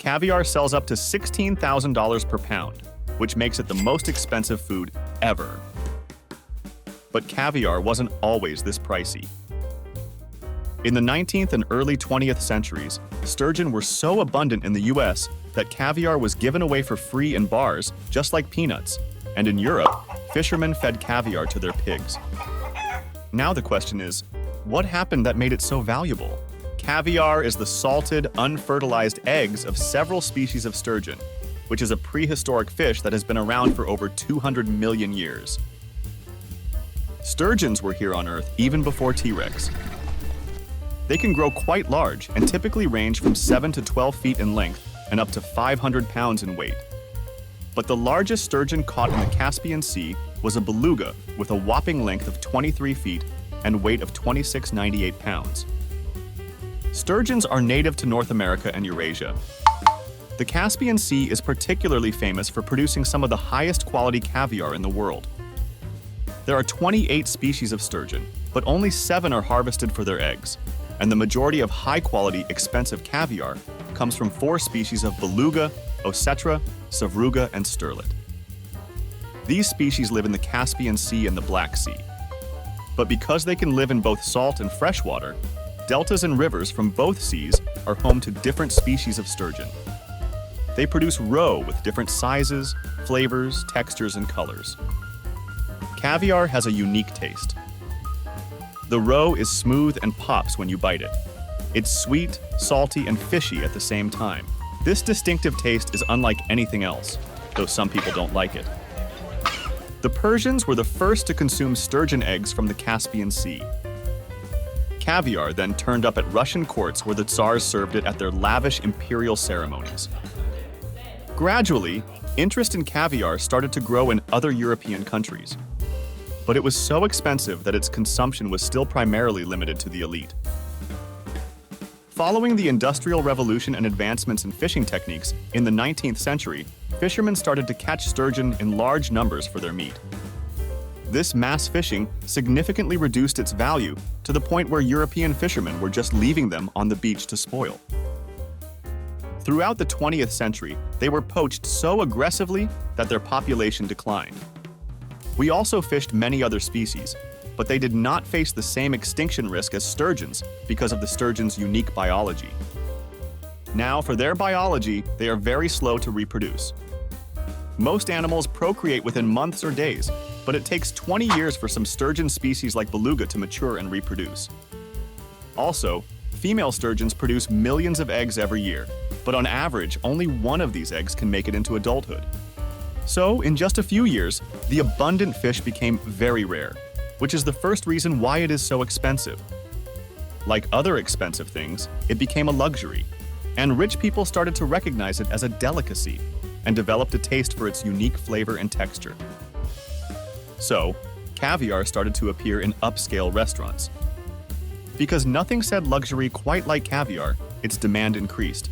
caviar sells up to $16,000 per pound, which makes it the most expensive food ever. But caviar wasn't always this pricey. In the 19th and early 20th centuries, sturgeon were so abundant in the US that caviar was given away for free in bars, just like peanuts, and in Europe, fishermen fed caviar to their pigs. Now the question is, what happened that made it so valuable? Caviar is the salted, unfertilized eggs of several species of sturgeon, which is a prehistoric fish that has been around for over 200 million years. Sturgeons were here on Earth even before T-Rex. They can grow quite large and typically range from 7 to 12 feet in length and up to 500 pounds in weight. But the largest sturgeon caught in the Caspian Sea was a beluga with a whopping length of 23 feet and weight of 2698 pounds. Sturgeons are native to North America and Eurasia. The Caspian Sea is particularly famous for producing some of the highest quality caviar in the world. There are 28 species of sturgeon, but only 7 are harvested for their eggs, and the majority of high-quality, expensive caviar comes from 4 species of beluga, osetra, savruga, and sterlet. These species live in the Caspian Sea and the Black Sea. But because they can live in both salt and freshwater, deltas and rivers from both seas are home to different species of sturgeon. They produce roe with different sizes, flavors, textures, and colors. Caviar has a unique taste. The roe is smooth and pops when you bite it. It's sweet, salty, and fishy at the same time. This distinctive taste is unlike anything else, though some people don't like it. The Persians were the first to consume sturgeon eggs from the Caspian Sea. Caviar then turned up at Russian courts where the Tsars served it at their lavish imperial ceremonies. Gradually, interest in caviar started to grow in other European countries. But it was so expensive that its consumption was still primarily limited to the elite. Following the Industrial Revolution and advancements in fishing techniques in the 19th century, fishermen started to catch sturgeon in large numbers for their meat. This mass fishing significantly reduced its value to the point where European fishermen were just leaving them on the beach to spoil. Throughout the 20th century, they were poached so aggressively that their population declined. We also fished many other species, but they did not face the same extinction risk as sturgeons because of the sturgeon's unique biology. Now, for their biology, they are very slow to reproduce. Most animals procreate within months or days, but it takes 20 years for some sturgeon species like beluga to mature and reproduce. Also, female sturgeons produce millions of eggs every year, but on average, only one of these eggs can make it into adulthood. So, in just a few years, the abundant fish became very rare, which is the first reason why it is so expensive. Like other expensive things, it became a luxury, and rich people started to recognize it as a delicacy and developed a taste for its unique flavor and texture. So, caviar started to appear in upscale restaurants. Because nothing said luxury quite like caviar, its demand increased,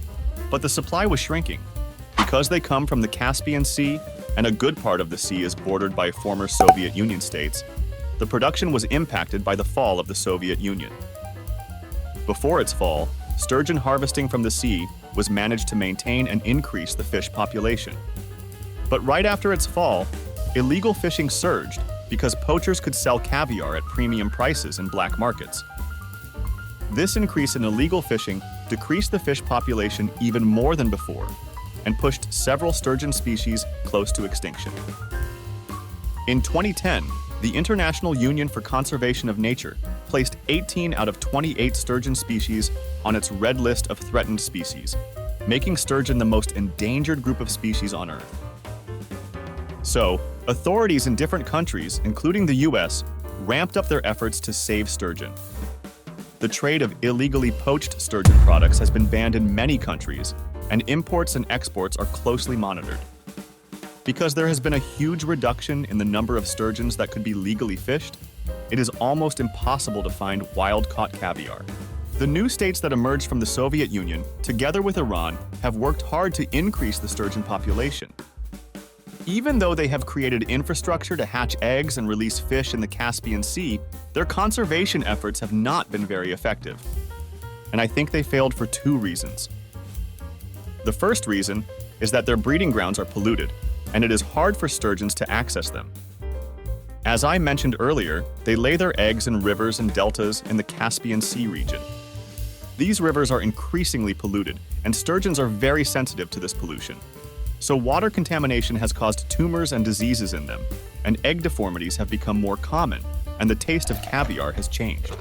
but the supply was shrinking. Because they come from the Caspian Sea, and a good part of the sea is bordered by former Soviet Union states, the production was impacted by the fall of the Soviet Union. Before its fall, sturgeon harvesting from the sea was managed to maintain and increase the fish population. But right after its fall, illegal fishing surged because poachers could sell caviar at premium prices in black markets. This increase in illegal fishing decreased the fish population even more than before, and pushed several sturgeon species close to extinction. In 2010, the International Union for Conservation of Nature placed 18 out of 28 sturgeon species on its red list of threatened species, making sturgeon the most endangered group of species on Earth. So, authorities in different countries, including the US, ramped up their efforts to save sturgeon. The trade of illegally poached sturgeon products has been banned in many countries, and imports and exports are closely monitored. Because there has been a huge reduction in the number of sturgeons that could be legally fished, it is almost impossible to find wild-caught caviar. The new states that emerged from the Soviet Union, together with Iran, have worked hard to increase the sturgeon population. Even though they have created infrastructure to hatch eggs and release fish in the Caspian Sea, their conservation efforts have not been very effective. And I think they failed for 2 reasons. The first reason is that their breeding grounds are polluted, and it is hard for sturgeons to access them. As I mentioned earlier, they lay their eggs in rivers and deltas in the Caspian Sea region. These rivers are increasingly polluted, and sturgeons are very sensitive to this pollution. So water contamination has caused tumors and diseases in them, and egg deformities have become more common, and the taste of caviar has changed.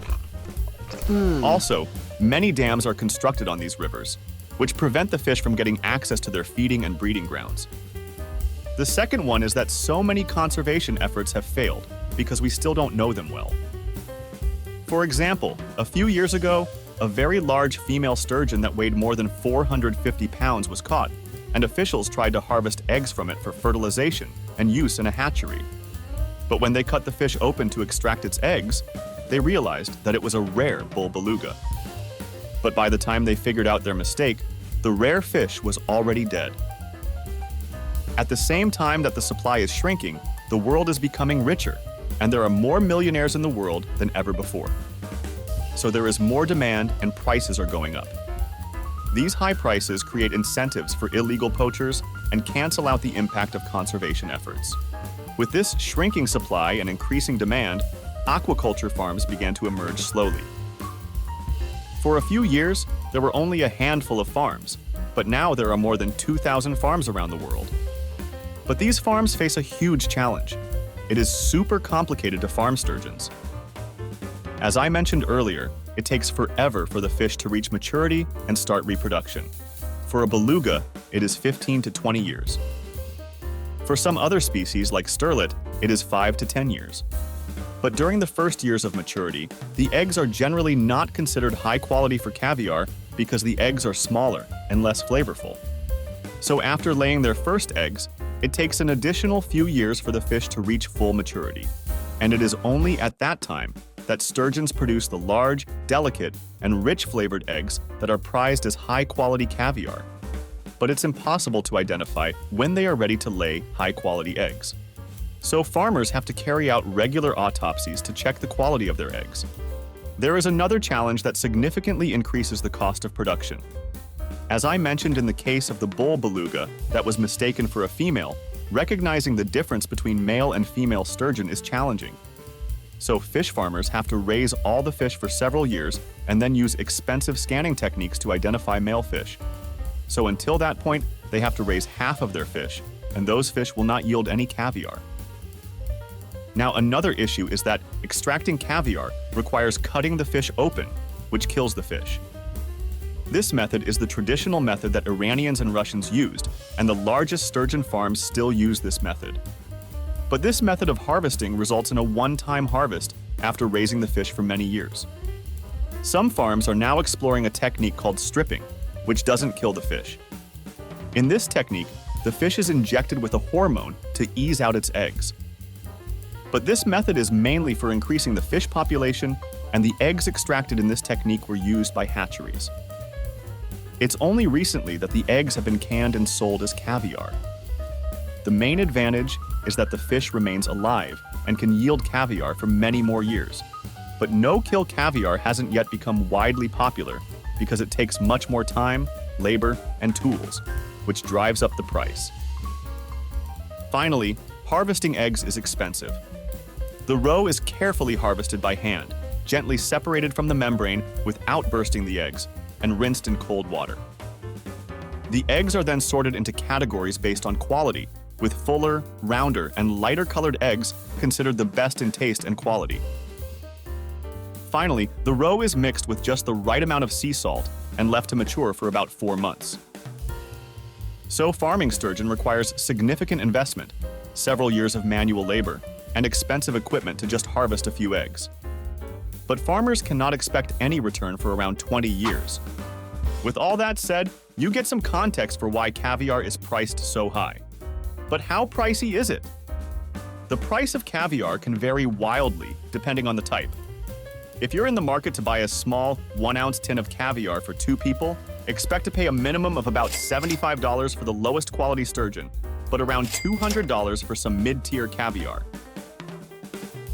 Also, many dams are constructed on these rivers, which prevent the fish from getting access to their feeding and breeding grounds. The second one is that so many conservation efforts have failed because we still don't know them well. For example, a few years ago, a very large female sturgeon that weighed more than 450 pounds was caught, and officials tried to harvest eggs from it for fertilization and use in a hatchery. But when they cut the fish open to extract its eggs, they realized that it was a rare bull beluga. But by the time they figured out their mistake, the rare fish was already dead. At the same time that the supply is shrinking, the world is becoming richer, and there are more millionaires in the world than ever before. So there is more demand and prices are going up. These high prices create incentives for illegal poachers and cancel out the impact of conservation efforts. With this shrinking supply and increasing demand, aquaculture farms began to emerge slowly. For a few years, there were only a handful of farms, but now there are more than 2,000 farms around the world. But these farms face a huge challenge. It is super complicated to farm sturgeons. As I mentioned earlier, it takes forever for the fish to reach maturity and start reproduction. For a beluga, it is 15 to 20 years. For some other species like sterlet, it is 5 to 10 years. But during the first years of maturity, the eggs are generally not considered high quality for caviar because the eggs are smaller and less flavorful. So after laying their first eggs, it takes an additional few years for the fish to reach full maturity. And it is only at that time that sturgeons produce the large, delicate, and rich-flavored eggs that are prized as high-quality caviar. But it's impossible to identify when they are ready to lay high-quality eggs. So farmers have to carry out regular autopsies to check the quality of their eggs. There is another challenge that significantly increases the cost of production. As I mentioned in the case of the bull beluga that was mistaken for a female, recognizing the difference between male and female sturgeon is challenging. So fish farmers have to raise all the fish for several years and then use expensive scanning techniques to identify male fish. So until that point, they have to raise half of their fish, and those fish will not yield any caviar. Now, another issue is that extracting caviar requires cutting the fish open, which kills the fish. This method is the traditional method that Iranians and Russians used, and the largest sturgeon farms still use this method. But this method of harvesting results in a one-time harvest after raising the fish for many years. Some farms are now exploring a technique called stripping, which doesn't kill the fish. In this technique, the fish is injected with a hormone to ease out its eggs. But this method is mainly for increasing the fish population, and the eggs extracted in this technique were used by hatcheries. It's only recently that the eggs have been canned and sold as caviar. The main advantage is that the fish remains alive and can yield caviar for many more years. But no-kill caviar hasn't yet become widely popular because it takes much more time, labor, and tools, which drives up the price. Finally, harvesting eggs is expensive. The roe is carefully harvested by hand, gently separated from the membrane without bursting the eggs, and rinsed in cold water. The eggs are then sorted into categories based on quality, with fuller, rounder, and lighter-colored eggs considered the best in taste and quality. Finally, the roe is mixed with just the right amount of sea salt and left to mature for about 4 months. So farming sturgeon requires significant investment, several years of manual labor, and expensive equipment to just harvest a few eggs. But farmers cannot expect any return for around 20 years. With all that said, you get some context for why caviar is priced so high. But how pricey is it? The price of caviar can vary wildly depending on the type. If you're in the market to buy a small 1-ounce tin of caviar for 2 people, expect to pay a minimum of about $75 for the lowest quality sturgeon, but around $200 for some mid-tier caviar.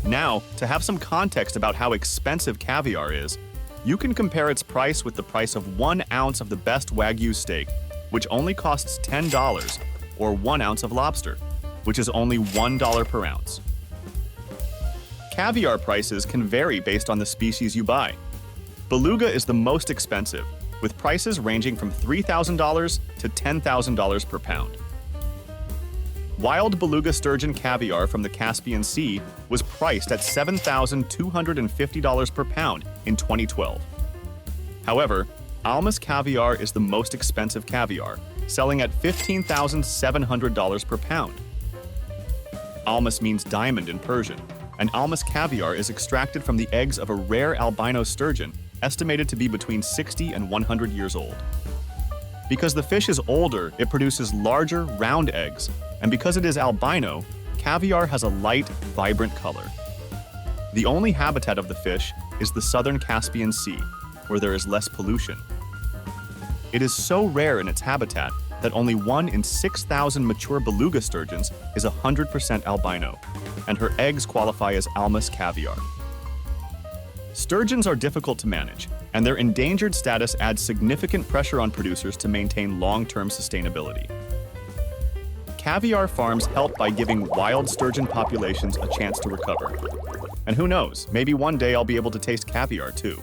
Now, to have some context about how expensive caviar is, you can compare its price with the price of 1 ounce of the best Wagyu steak, which only costs $10, or 1 ounce of lobster, which is only $1 per ounce. Caviar prices can vary based on the species you buy. Beluga is the most expensive, with prices ranging from $3,000 to $10,000 per pound. Wild beluga sturgeon caviar from the Caspian Sea was priced at $7,250 per pound in 2012. However, Almas caviar is the most expensive caviar, selling at $15,700 per pound. Almas means diamond in Persian, and Almas caviar is extracted from the eggs of a rare albino sturgeon estimated to be between 60 and 100 years old. Because the fish is older, it produces larger, round eggs, and because it is albino, caviar has a light, vibrant color. The only habitat of the fish is the southern Caspian Sea, where there is less pollution. It is so rare in its habitat that only 1 in 6,000 mature beluga sturgeons is 100% albino, and her eggs qualify as Almas caviar. Sturgeons are difficult to manage, and their endangered status adds significant pressure on producers to maintain long-term sustainability. Caviar farms help by giving wild sturgeon populations a chance to recover. And who knows, maybe one day I'll be able to taste caviar too.